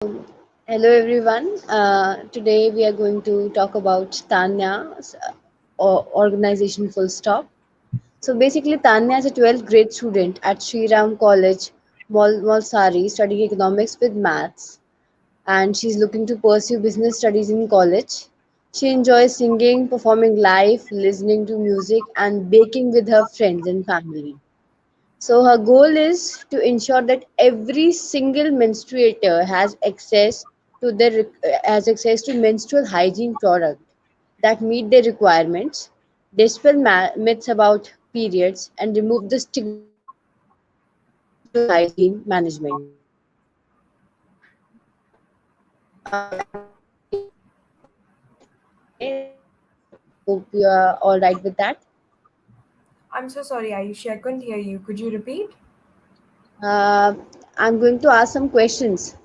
Hello everyone. Today we are going to talk about Tanya's organization Fullstop. So basically, Tanya is a 12th grade student at Sri Ram College, Malsari, studying economics with maths, and she's looking to pursue business studies in college. She enjoys singing, performing live, listening to music, and baking with her friends and family. So her goal is to ensure that every single menstruator has access to menstrual hygiene product that meet their requirements, dispel myths about periods, and remove the stigma around menstrual hygiene management. I'm very happy to have Tanya here today. Hope you are all right with that. I'm so sorry, Ayushi. I couldn't hear you. Could you repeat? Uh, I'm going to ask some questions to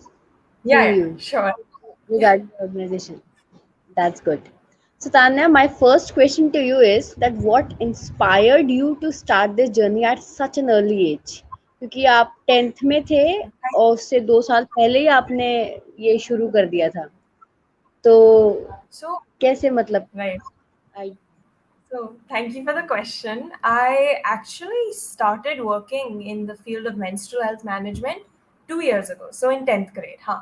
Yeah, you sure. regarding the organization. That's good. So Tanya, my first question to you is that what inspired you to start this journey at such an early age? क्योंकि आप 10th में थे और उससे 2 साल पहले ही आपने ये शुरू कर दिया था तो So, कैसे मतलब right. I So, thank you for the question. I actually started working in the field of menstrual health management 2 years ago. So, in 10th grade, huh?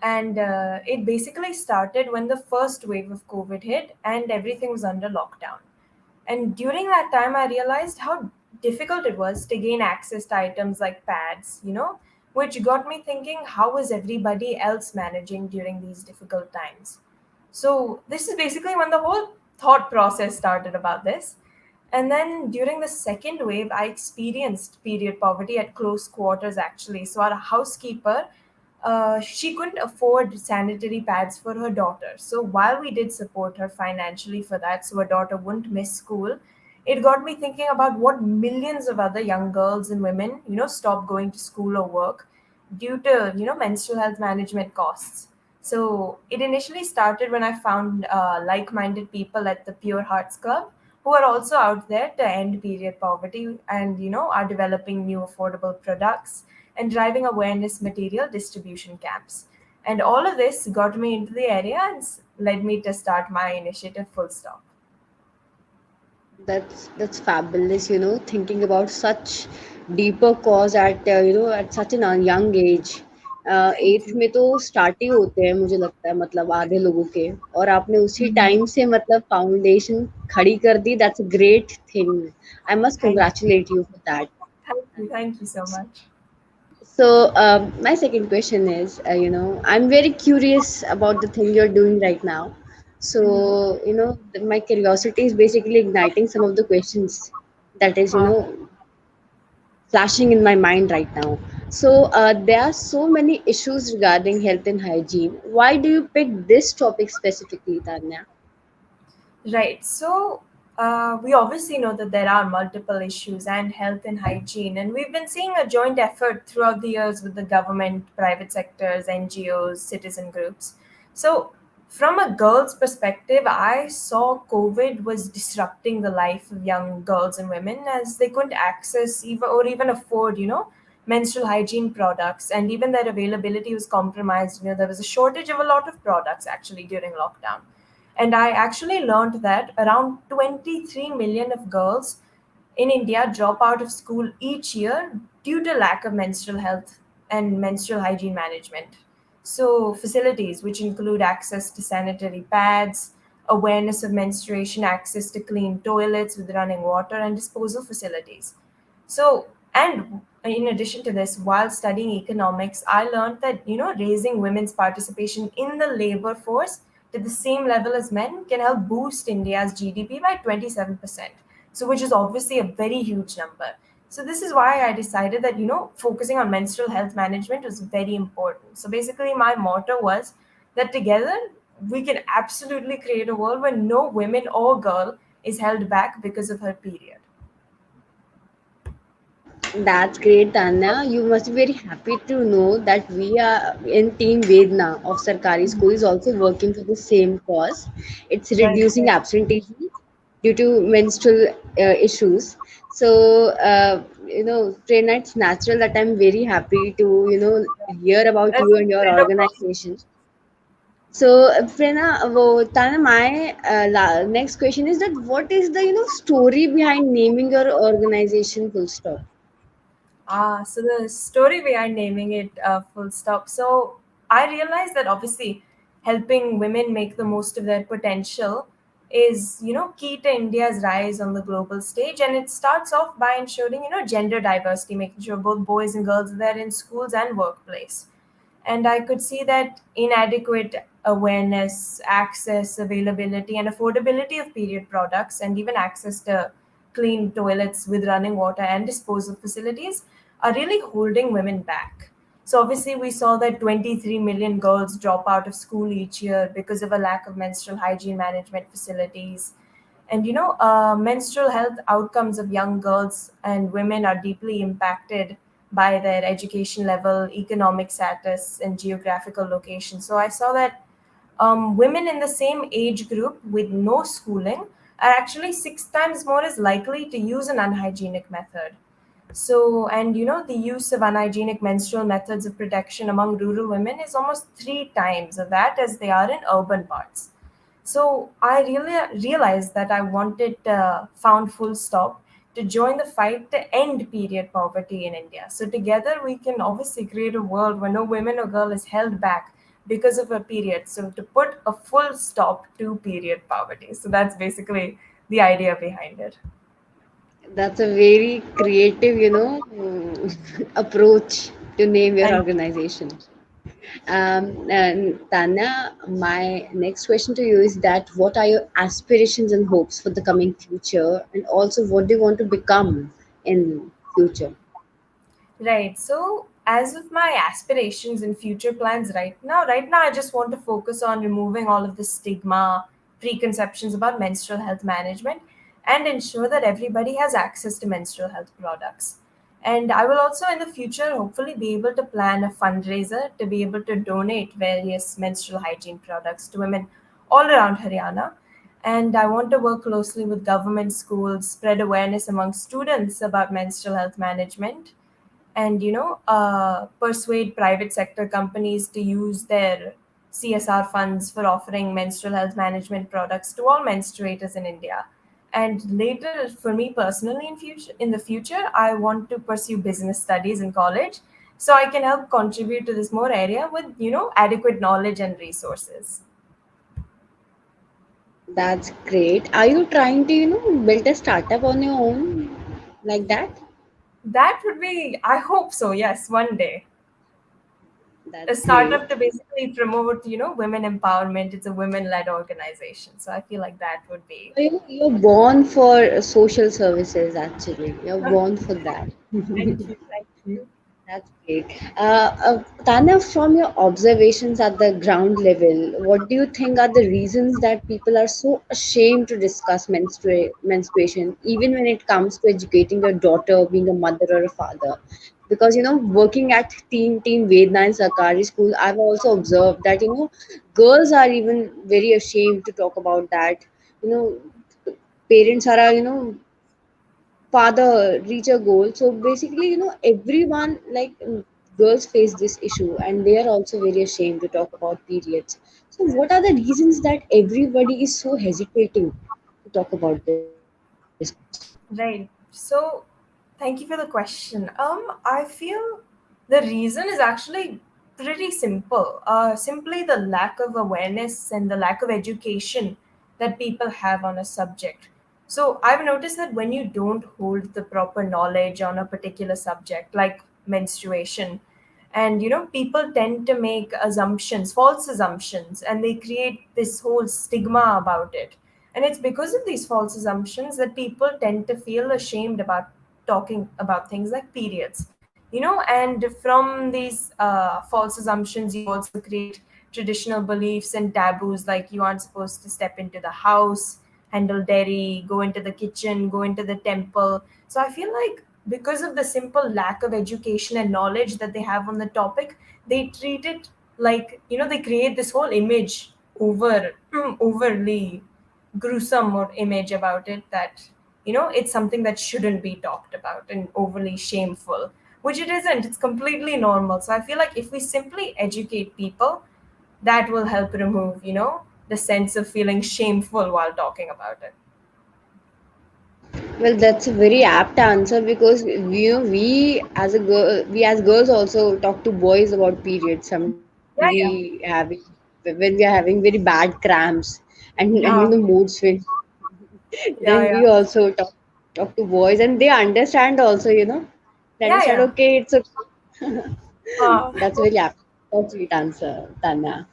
And it basically started when the first wave of COVID hit and everything was under lockdown. And during that time, I realized how difficult it was to gain access to items like pads, which got me thinking, how was everybody else managing during these difficult times? So, this is basically when the whole thought process started about this. And then during the second wave, I experienced period poverty at close quarters actually. So, our housekeeper, she couldn't afford sanitary pads for her daughter. So, while we did support her financially for that, so her daughter wouldn't miss school, it got me thinking about what millions of other young girls and women, stop going to school or work due to, menstrual health management costs. So it initially started when I found like-minded people at the Pure Hearts Club who are also out there to end period poverty and are developing new affordable products and driving awareness material distribution camps. And all of this got me into the area and led me to start my initiative Full Stop. that's fabulous, thinking about such deeper cause at at such an young age. Thank 8th you. में तो start ही होते हैं मुझे लगता है मतलब आधे लोगों के और आपने उसी Mhm. टाइम से मतलब फाउंडेशन खड़ी कर दी that's a great thing I must Thank you. congratulate you for that. Thank you. Thank you so much. So my second question is, I'm very curious about the thing you're doing right now. Mm-hmm. So, my curiosity is basically igniting some of the questions that is, Huh. flashing in my mind right now. So, there are so many issues regarding health and hygiene. Why do you pick this topic specifically, Tanya? Right. So we obviously know that there are multiple issues and health and hygiene, and we've been seeing a joint effort throughout the years with the government, private sectors, NGOs, citizen groups. So from a girl's perspective, I saw COVID was disrupting the life of young girls and women as they couldn't access even afford, menstrual hygiene products, and even their availability was compromised. There was a shortage of a lot of products actually during lockdown. And I actually learned that around 23 million of girls in India drop out of school each year due to lack of menstrual health and menstrual hygiene management. So, facilities which include access to sanitary pads, awareness of menstruation, access to clean toilets with running water, and disposal facilities. So, and in addition to this, while studying economics, I learned that, raising women's participation in the labor force to the same level as men can help boost India's GDP by 27%. So, which is obviously a very huge number. So, this is why I decided that, focusing on menstrual health management was very important. So, basically, my motto was that together we can absolutely create a world where no woman or girl is held back because of her period. That's great, Tanya. You must be very happy to know that we are in Team Vedna of Sarkari School is also working for the same cause. It's Right, reducing right. absenteeism due to menstrual issues. So, Prerna, it's natural that I'm very happy to hear about That's you and your kind of fun. organization. So, Prerna, Tana, my next question is that what is the story behind naming your organization Full Stop? So the story behind naming it Full Stop. So I realized that obviously helping women make the most of their potential is, key to India's rise on the global stage. And it starts off by ensuring, gender diversity, making sure both boys and girls are there in schools and workplace. And I could see that inadequate awareness, access, availability, and affordability of period products, and even access to clean toilets with running water and disposal facilities are really holding women back. So, obviously, we saw that 23 million girls drop out of school each year because of a lack of menstrual hygiene management facilities. And menstrual health outcomes of young girls and women are deeply impacted by their education level, economic status, and geographical location. So I saw that women in the same age group with no schooling are actually 6 times more as likely to use an unhygienic method. So, and the use of unhygienic menstrual methods of protection among rural women is almost 3 times of that as they are in urban parts. So I really realized that I wanted found Full Stop to join the fight to end period poverty in India. So together we can obviously create a world where no woman or girl is held back because of a period. So to put a full stop to period poverty. So that's basically the idea behind it. That's a very creative, approach to name your Thank organization. And Tanya, my next question to you is that what are your aspirations and hopes for the coming future, and also what do you want to become in future? Right. So, as of my aspirations and future plans right now, I just want to focus on removing all of the stigma, preconceptions about menstrual health management, and ensure that everybody has access to menstrual health products. And I will also, in the future, hopefully be able to plan a fundraiser to be able to donate various menstrual hygiene products to women all around Haryana. And I want to work closely with government schools, spread awareness among students about menstrual health management, and persuade private sector companies to use their CSR funds for offering menstrual health management products to all menstruators in India. And later, for me personally, in the future, I want to pursue business studies in college so I can help contribute to this more area with adequate knowledge and resources. That's great. Are you trying to, build a startup on your own like that? That would be, I hope so, yes, one day. A That's startup great. to basically promote women empowerment. It's a women led organization, so I feel like that would be. So, you're born for social services, actually. You're born for that. Thank you, thank you. That's great. Tanya, from your observations at the ground level, what do you think are the reasons that people are so ashamed to discuss menstruation, even when it comes to educating your daughter, being a mother or a father? Because working at Team Vedana in Sarkari school, I've also observed that girls are even very ashamed to talk about that. You know, parents are father reach a goal. So basically, everyone like girls face this issue and they are also very ashamed to talk about periods. So what are the reasons that everybody is so hesitating to talk about this topic? Right. So, thank you for the question. I feel the reason is actually pretty simple. Simply the lack of awareness and the lack of education that people have on a subject. So, I've noticed that when you don't hold the proper knowledge on a particular subject, like menstruation, and people tend to make assumptions, false assumptions, and they create this whole stigma about it. And it's because of these false assumptions that people tend to feel ashamed about talking about things like periods. And from these false assumptions, you also create traditional beliefs and taboos, like you aren't supposed to step into the house, handle dairy, go into the kitchen, go into the temple. So I feel like because of the simple lack of education and knowledge that they have on the topic, they treat it like, they create this whole image overly gruesome or image about it, that it's something that shouldn't be talked about and overly shameful, which it isn't. It's completely normal. So I feel like if we simply educate people, that will help remove, the sense of feeling shameful while talking about it. Well, that's a very apt answer because we as girls also talk to boys about periods. Sometime Yeah, yeah. when we are having very bad cramps and Yeah, mood swings, yeah, then yeah. we also talk to boys and they understand also. They Yeah, understand. yeah. Okay, it's okay. Uh, That's very apt. That's sweet answer, Tanya.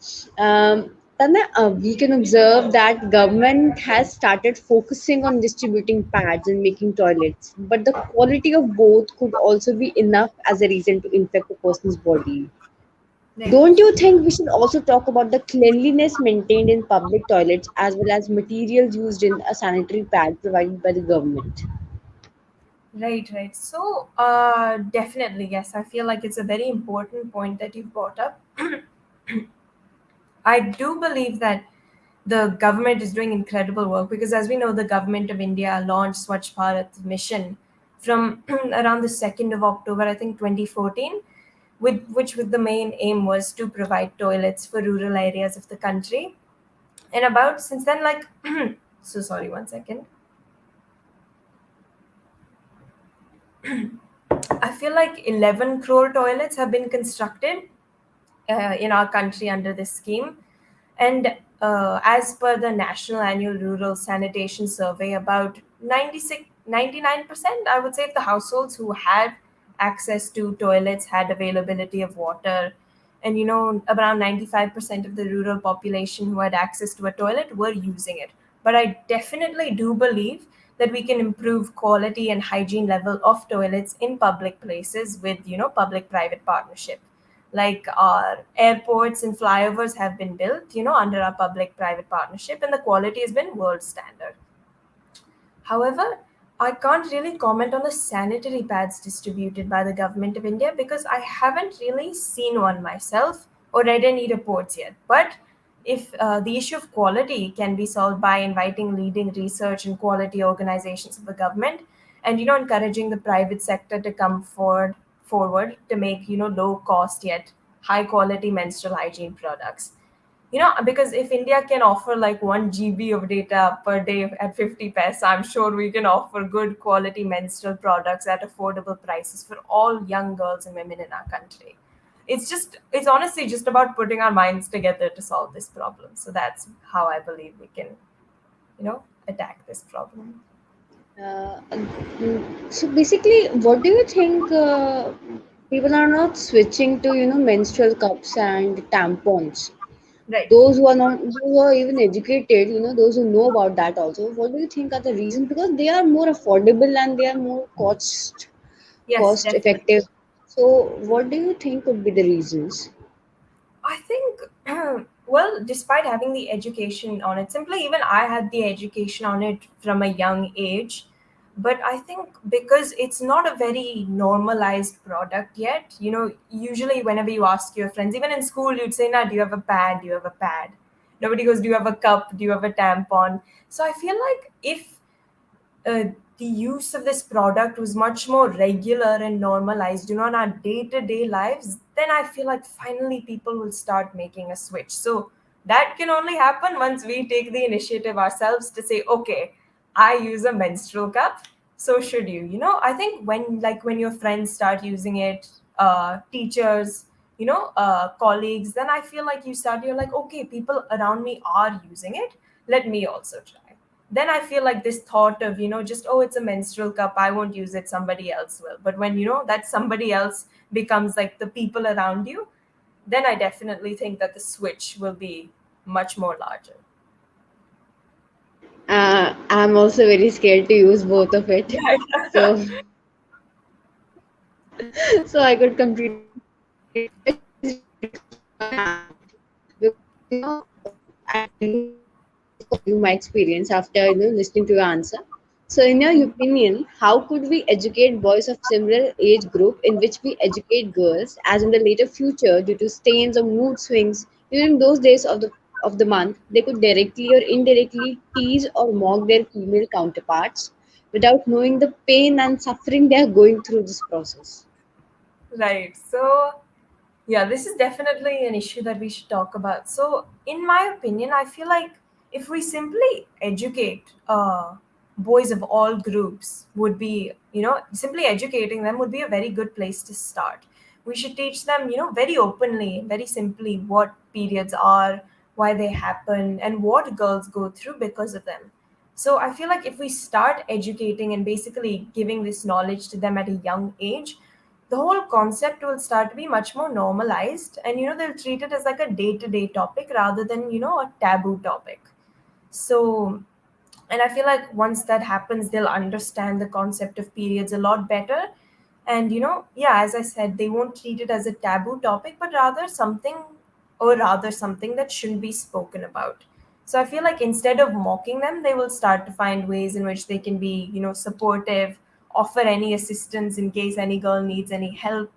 Tanya, we can observe that government has started focusing on distributing pads and making toilets, but the quality of both could also be enough as a reason to infect a person's body. right. Don't you think we should also talk about the cleanliness maintained in public toilets as well as materials used in a sanitary pad provided by the government? Right, right. So, definitely, yes. I feel like it's a very important point that you brought up. I do believe that the government is doing incredible work because, as we know, the government of India launched Swachh Bharat mission from around the 2nd of October, I think 2014, with the main aim was to provide toilets for rural areas of the country. And about since then, like, so sorry, one second. I feel like 11 crore toilets have been constructed in our country under this scheme. And as per the National Annual Rural Sanitation Survey, about 99%, I would say, of the households who had access to toilets had availability of water. And, around 95% of the rural population who had access to a toilet were using it. But I definitely do believe that we can improve quality and hygiene level of toilets in public places with, public private partnership. Like our airports and flyovers have been built, under our public private partnership, and the quality has been world standard. However, I can't really comment on the sanitary pads distributed by the government of India because I haven't really seen one myself or read any reports yet. But if the issue of quality can be solved by inviting leading research and quality organizations of the government, and encouraging the private sector to come forward to make low cost yet high quality menstrual hygiene products, because if India can offer like 1 GB of data per day at 50 paise, I'm sure we can offer good quality menstrual products at affordable prices for all young girls and women in our country. It's honestly just about putting our minds together to solve this problem. So that's how I believe we can, attack this problem. So basically, what do you think people are not switching to, menstrual cups and tampons? Right. Those who are not, who are even educated, those who know about that also. What do you think are the reasons? Because they are more affordable and they are more Yes, cost definitely. effective. So, what do you think could be the reasons? I think, well, despite having the education on it, simply even I had the education on it from a young age. But I think because it's not a very normalized product yet, usually whenever you ask your friends, even in school, you'd say, nah, do you have a pad? Do you have a pad? Nobody goes, do you have a cup? Do you have a tampon? So I feel like if uh, the use of this product was much more regular and normalized, in our day-to-day lives, then I feel like finally people will start making a switch. So that can only happen once we take the initiative ourselves to say, okay, I use a menstrual cup, so should you. I think when your friends start using it, teachers, colleagues, then I feel like you're like, okay, people around me are using it, let me also try. Then I feel like this thought of, just, oh, it's a menstrual cup, I won't use it, somebody else will. But when, that somebody else becomes like the people around you, then I definitely think that the switch will be much more larger. I'm also very scared to use both of it. Yeah. So, so I could completely understand, especially when it comes to my hand. Because, I really want to share my experience after, listening to your answer. So, in your opinion, how could we educate boys of similar age group in which we educate girls, as in the later future, due to stains or mood swings during those days of the month, they could directly or indirectly tease or mock their female counterparts? without knowing the pain and suffering they are going through this process. Right. So, yeah, this is definitely an issue that we should talk about. So, in my opinion, I feel like if we simply educate boys of all groups, would be, simply educating them would be a very good place to start. We should teach them, very openly, very simply what periods are, why they happen, and what girls go through because of them. So, I feel like if we start educating and basically giving this knowledge to them at a young age, the whole concept will start to be much more normalized, and they'll treat it as like a day-to-day topic rather than a taboo topic. So, and I feel like once that happens, they'll understand the concept of periods a lot better. And yeah, as I said, they won't treat it as a taboo topic, but rather something that shouldn't be spoken about. So I feel like instead of mocking them, they will start to find ways in which they can be, supportive, offer any assistance in case any girl needs any help.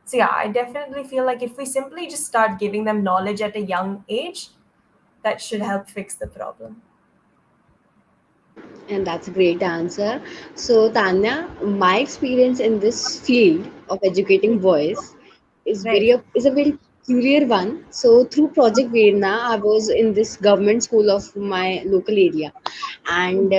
So yeah, I definitely feel like if we simply just start giving them knowledge at a young age, that should help fix the problem. And that's a great answer. So, Tanya, my experience in this field of educating boys Right. is a very peculiar one. So, through Project Vedana, I was in this government school of my local area, and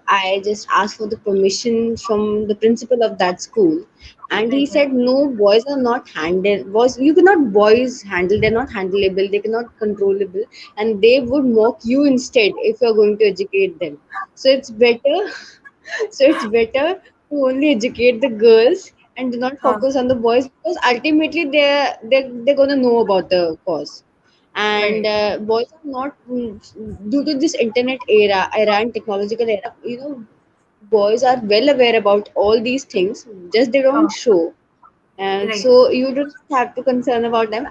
I just asked for the permission from the principal of that school, and he Right, right. said, "No, boys are not handle boys. You cannot boys handle. They're not handleable. They cannot controllable, and they would mock you instead if you're going to educate them." So it's better so it's better to only educate the girls and do not Huh. focus on the boys, because ultimately they're gonna know about the cause. And Right. boys are not, due to this internet era and technological era, boys are well aware about all these things, just they don't Huh. show. And Right. so you don't have to concern about them.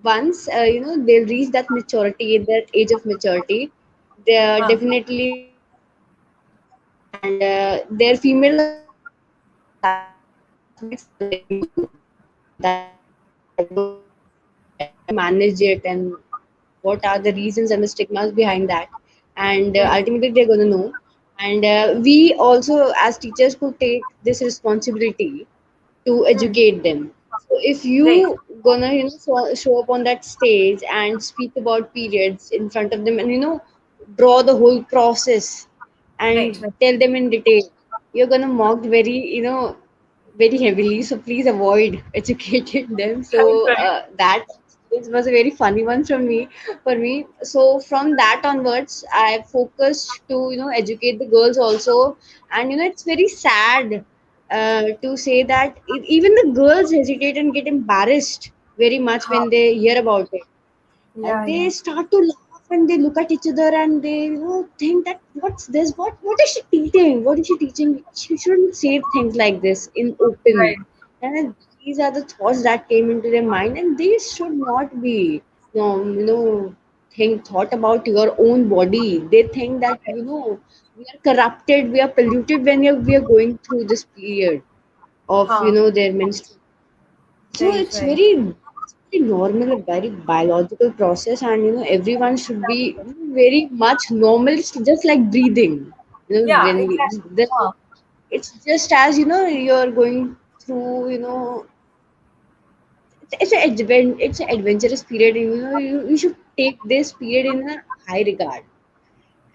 Once they'll reach that maturity, that age of maturity, they Huh. definitely will educate them. And their female classmates are letting me know that girls are like this, and how to manage it, and what are the reasons and the stigmas behind that. And Right. ultimately they're going to know. And we also as teachers could take this responsibility to Hmm. educate them. So if Right. you gonna show up on that stage and speak about periods in front of them, and draw the whole process Right. and Right. tell them in detail, you're gonna mocked very very heavily. So please avoid educating them. Right. So Right. that experience was a very funny one from me for me. So from that onwards, I focused to educate the girls also. And it's very sad to say that even the girls hesitate and get embarrassed very much Huh. when they hear about it. Yeah. They Yeah. start to laugh and they look at each other and they think that what's this, what is she teaching, she shouldn't say things like this in open. Right. And these are the thoughts that came into their mind, and these should not be think thought about your own body. They think that we are corrupted, we are polluted when we are going through this period of Huh. their menstruation. So Right. Right. it's very normal, a very biological process, and everyone should be very much normal. It's just like breathing. Yeah. When Exactly. Huh. it's just as you're going through. It's an adventurous period. You should take this period in a high regard.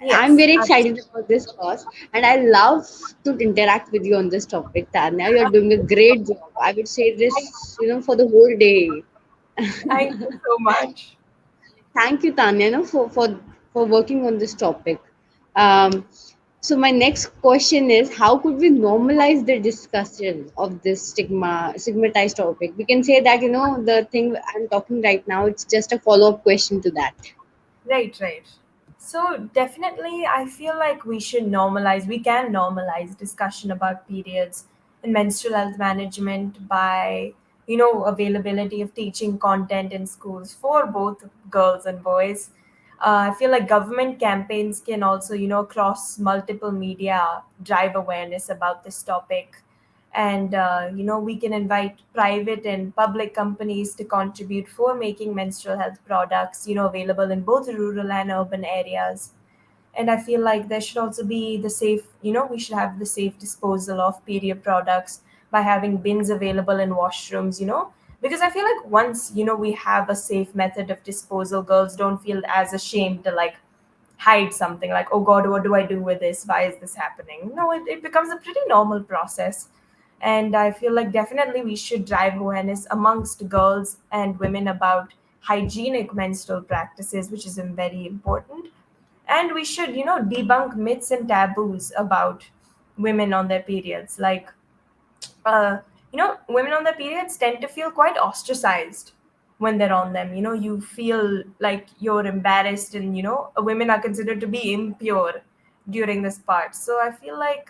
And I'm Yes. very excited Absolutely. about this course, and I love to interact with you on this topic, Tanya. You're doing a great job. I would say Thank, this, for the whole day. thank you so much. Thank you, Tanya, for working on this topic. Um, so my next question is, how could we normalize the discussion of this stigmatized topic? We can say that the thing I'm talking right now, it's just a follow-up question to that. Right. Right. So definitely, I feel like we can normalize discussion about periods and menstrual health management by, availability of teaching content in schools for both girls and boys. I feel like government campaigns can also, cross multiple media, drive awareness about this topic. And, we can invite private and public companies to contribute for making menstrual health products, available in both rural and urban areas. And I feel like there should also be the safe, we should have the safe disposal of period products by having bins available in washrooms, because I feel like once, we have a safe method of disposal, girls don't feel as ashamed to like hide something like, oh God, what do I do with this? Why is this happening? No, it becomes a pretty normal process. And I feel like definitely we should drive awareness amongst girls and women about hygienic menstrual practices, which is very important. And we should, debunk myths and taboos about women on their periods. Like, uh, women on their periods tend to feel quite ostracized when they're on them. You feel like you're embarrassed, and women are considered to be impure during this part. So I feel like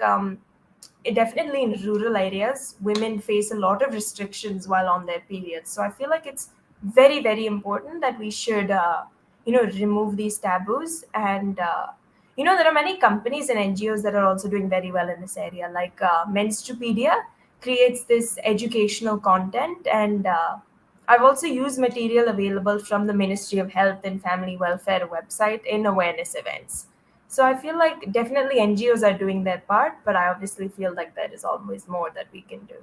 definitely in rural areas, women face a lot of restrictions while on their periods. So I feel like it's very, very important that we should, remove these taboos. And, there are many companies and NGOs that are also doing very well in this area. Like Menstrupedia creates this educational content. And I've also used material available from the Ministry of Health and Family Welfare website in awareness events. So I feel like definitely NGOs are doing their part, but I obviously feel like there is always more that we can do.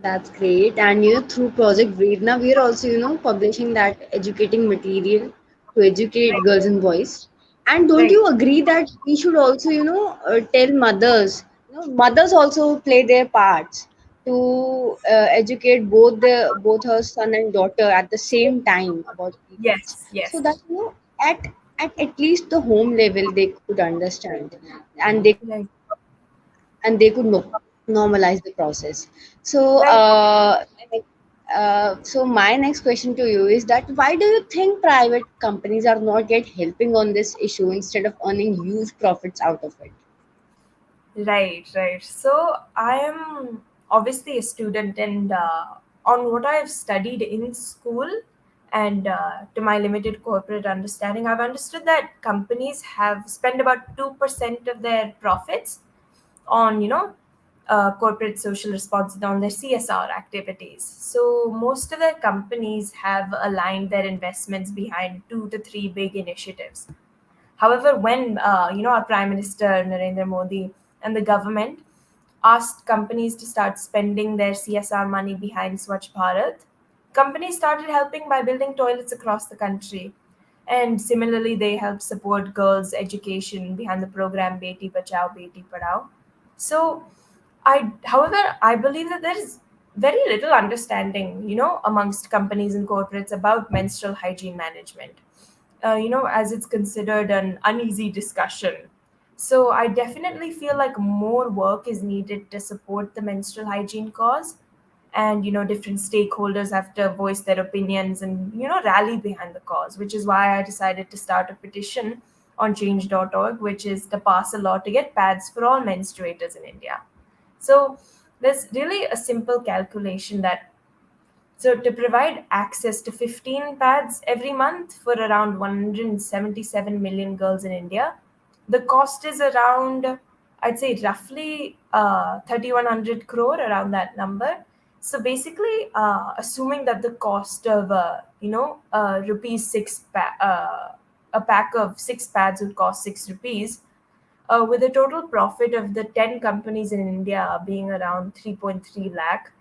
That's great. And through Project Vedana, we are also, publishing that educating material to educate girls and boys. And don't Right. you agree that we should also, tell mothers, mothers also play their parts to educate both her son and daughter at the same time about periods, Yes, so yes. that at at least the home level they could understand, and Right. they could normalize the process. So, Right. so my next question to you is that why do you think private companies are not yet helping on this issue instead of earning huge profits out of it? Right, right. So I am obviously a student, and on what I have studied in school and to my limited corporate understanding, I've understood that companies have spent about 2% of their profits on, corporate social responsibility, on their CSR activities. So most of their companies have aligned their investments behind 2 to 3 big initiatives. However, when our Prime Minister Narendra Modi and the government asked companies to start spending their CSR money behind Swachh Bharat, companies started helping by building toilets across the country. And similarly, they helped support girls' education behind the program Beti Bachao, Beti Padhao. So, however, I believe that there is very little understanding, amongst companies and corporates about menstrual hygiene management, as it's considered an uneasy discussion. So I definitely feel like more work is needed to support the menstrual hygiene cause. And, different stakeholders have to voice their opinions and, rally behind the cause, which is why I decided to start a petition on change.org, which is to pass a law to get pads for all menstruators in India. So there's really a simple calculation that, so to provide access to 15 pads every month for around 177 million girls in India, the cost is around, I'd say roughly 3,100 crore, around that number. So basically, assuming that the cost of, rupees a pack of 6 pads would cost 6 rupees, with a total profit of the 10 companies in India being around 3.3 lakh,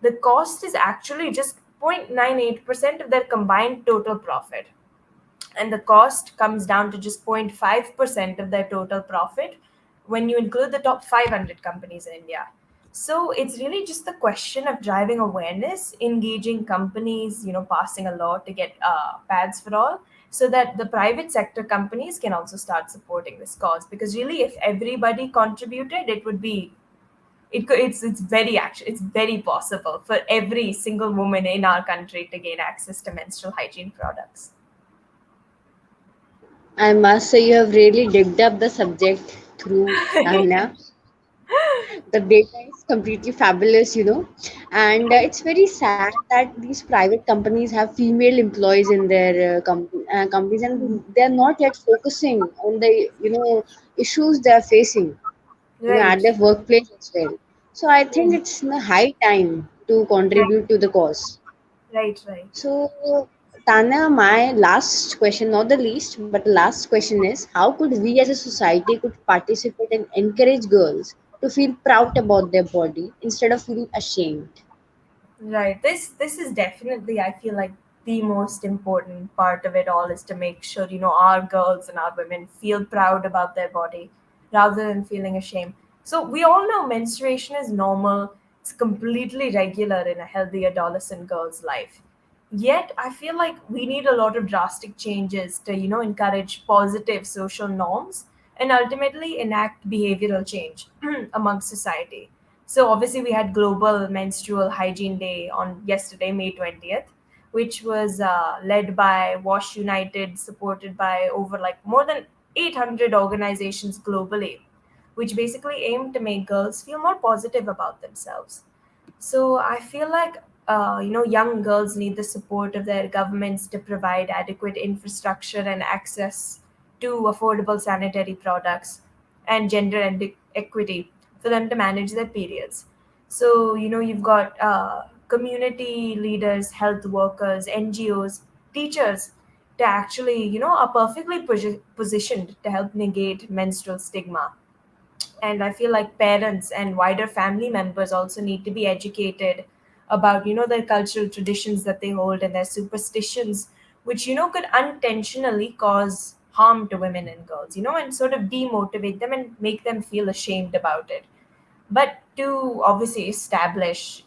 the cost is actually just 0.98% of their combined total profit. And the cost comes down to just 0.5% of their total profit when you include the top 500 companies in India. So it's really just the question of driving awareness, engaging companies, passing a law to get pads for all, so that the private sector companies can also start supporting this cause. Because really, if everybody contributed, it would be it's very actually it's very possible for every single woman in our country to gain access to menstrual hygiene products. I must say you have really digged up the subject through Tanya. The data is completely fabulous, and it's very sad that these private companies have female employees in their companies, and they're not yet focusing on the issues they're facing, at Right, their workplace as well. So I think right, it's high time to right, contribute to the cause. right, right. So Tanya, my last question, not the least, but the last question is how could we as a society could participate and encourage girls to feel proud about their body instead of feeling ashamed? Right. This is definitely, I feel like, the most important part of it all is to make sure, our girls and our women feel proud about their body rather than feeling ashamed. So we all know menstruation is normal. It's completely regular in a healthy adolescent girl's life. Yet I feel like we need a lot of drastic changes to, encourage positive social norms and ultimately enact behavioral change amongst society. So obviously we had Global Menstrual Hygiene Day on yesterday, May 20th, which was led by Wash United, supported by over like more than 800 organizations globally, which basically aim to make girls feel more positive about themselves. So I feel like young girls need the support of their governments to provide adequate infrastructure and access to affordable sanitary products and gender and equity for them to manage their periods. So you've got community leaders, health workers, NGOs, teachers to actually are perfectly positioned to help negate menstrual stigma. And I feel like parents and wider family members also need to be educated about their cultural traditions that they hold and their superstitions, which could unintentionally cause harm to women and girls, and sort of demotivate them and make them feel ashamed about it. But to obviously establish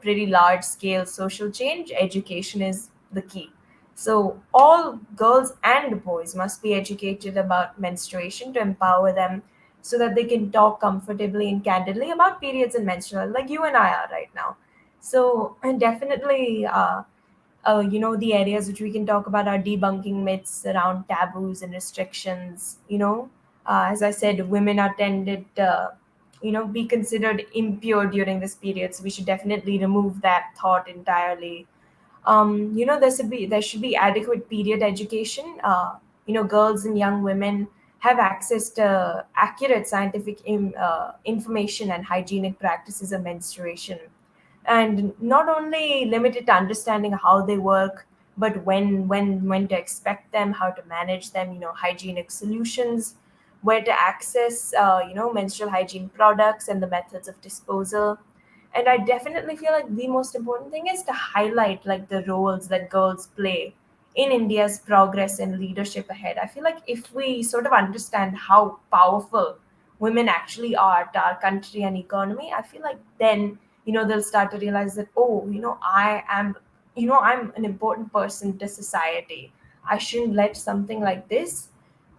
pretty large scale social change, education is the key. So all girls and boys must be educated about menstruation to empower them so that they can talk comfortably and candidly about periods and menstrual like you and I are right now. So and definitely the areas which we can talk about are debunking myths around taboos and restrictions. As I said, women are tended be considered impure during this period, so we should definitely remove that thought entirely. There should be adequate period education. Girls and young women have access to accurate scientific information and hygienic practices of menstruation, and not only limited to understanding how they work, but when to expect them, how to manage them, hygienic solutions, where to access menstrual hygiene products and the methods of disposal. And I definitely feel like the most important thing is to highlight like the roles that girls play in India's progress and leadership ahead. I feel like if we sort of understand how powerful women actually are to our country and economy, I feel like then they'll start to realize that, oh, I'm an important person to society. I shouldn't let something like this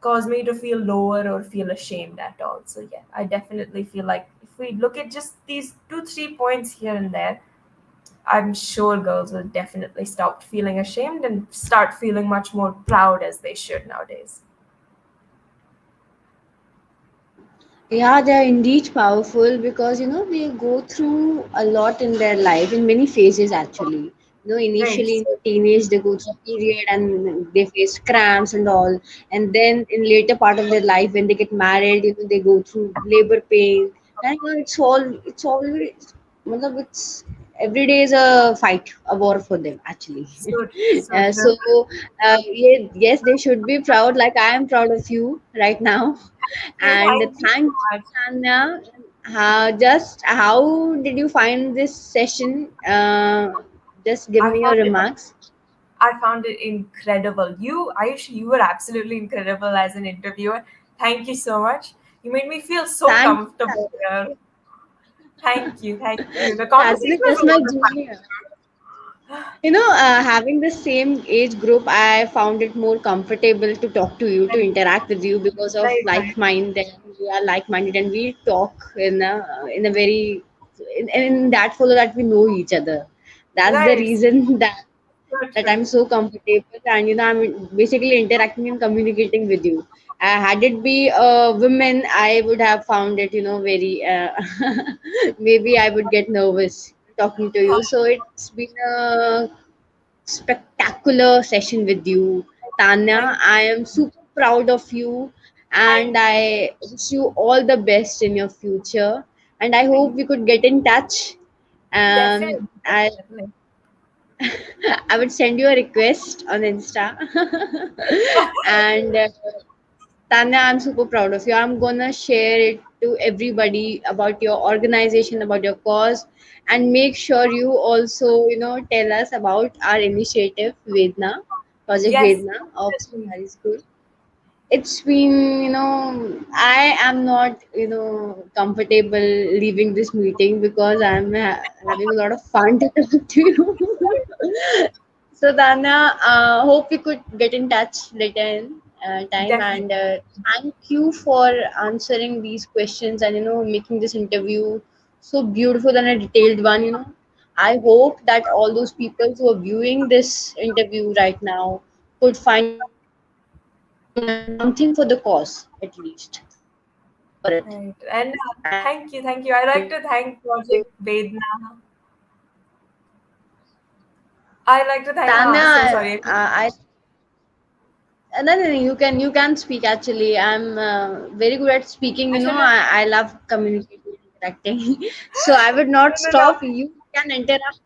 cause me to feel lower or feel ashamed at all. So yeah, I definitely feel like if we look at just these 2 3 points here and there, I'm sure girls will definitely stop feeling ashamed and start feeling much more proud as they should nowadays. Yeah, they are indeed powerful because they go through a lot in their life in many phases actually. Right. Initially in the teenage they go through a period and they face cramps and all, and then in later part of their life when they get married, they go through labor pain, and it's always, it's every day is a fight, a war for them actually. So true. So true. Yeah, yes, they should be proud. Like I am proud of you right now. And Thank you so thank you, much. Tanya. Just how did you find this session? Just give I me your found it remarks. I found it incredible. Ayush, you were absolutely incredible as an interviewer. Thank you so much. You made me feel so Thank you, comfortable here. Thank you. Thank you. The Tanya. Actually, conversation was just a my lot of fun. junior. Having the same age group, I found it more comfortable to talk to you, to Right, interact with you because of right, like right. mind. That we are like minded and we talk in a very in that follow that we know each other. That's the Right. reason So that I'm true. so comfortable and I'm basically interacting and communicating with you. Had it be a woman, I would have found it, very maybe I would get nervous talking to you. So it's been a spectacular session with you, Tanya. Thank I am super proud of you and thank I wish you all the best in your future. And I hope thank we could get in touch. definitely, I definitely. I would send you a request on Insta. And Tanya, I'm super proud of you. I'm gonna share it to everybody about your organization, about your cause, and make sure you also, tell us about our initiative, Vedna, Project Yes, Vedna of definitely. Sarkari School. It's been, I am not, comfortable leaving this meeting because I'm having a lot of fun to talk to you. So, Dana, hope we could get in touch later in time. Definitely. And thank you for answering these questions and, making this interview so beautiful and a detailed one. I hope that all those people who are viewing this interview right now could find something useful and something for the cause, at least. Thank you for it. Right. And And thank you, thank you. I like to thank Project Vedna. I like to thank. Tanya, So sorry. no, no, no, you can speak actually. I'm very good at speaking. I shouldn't. I love communicating and interacting. So I would No, not no, no. stop. You can interrupt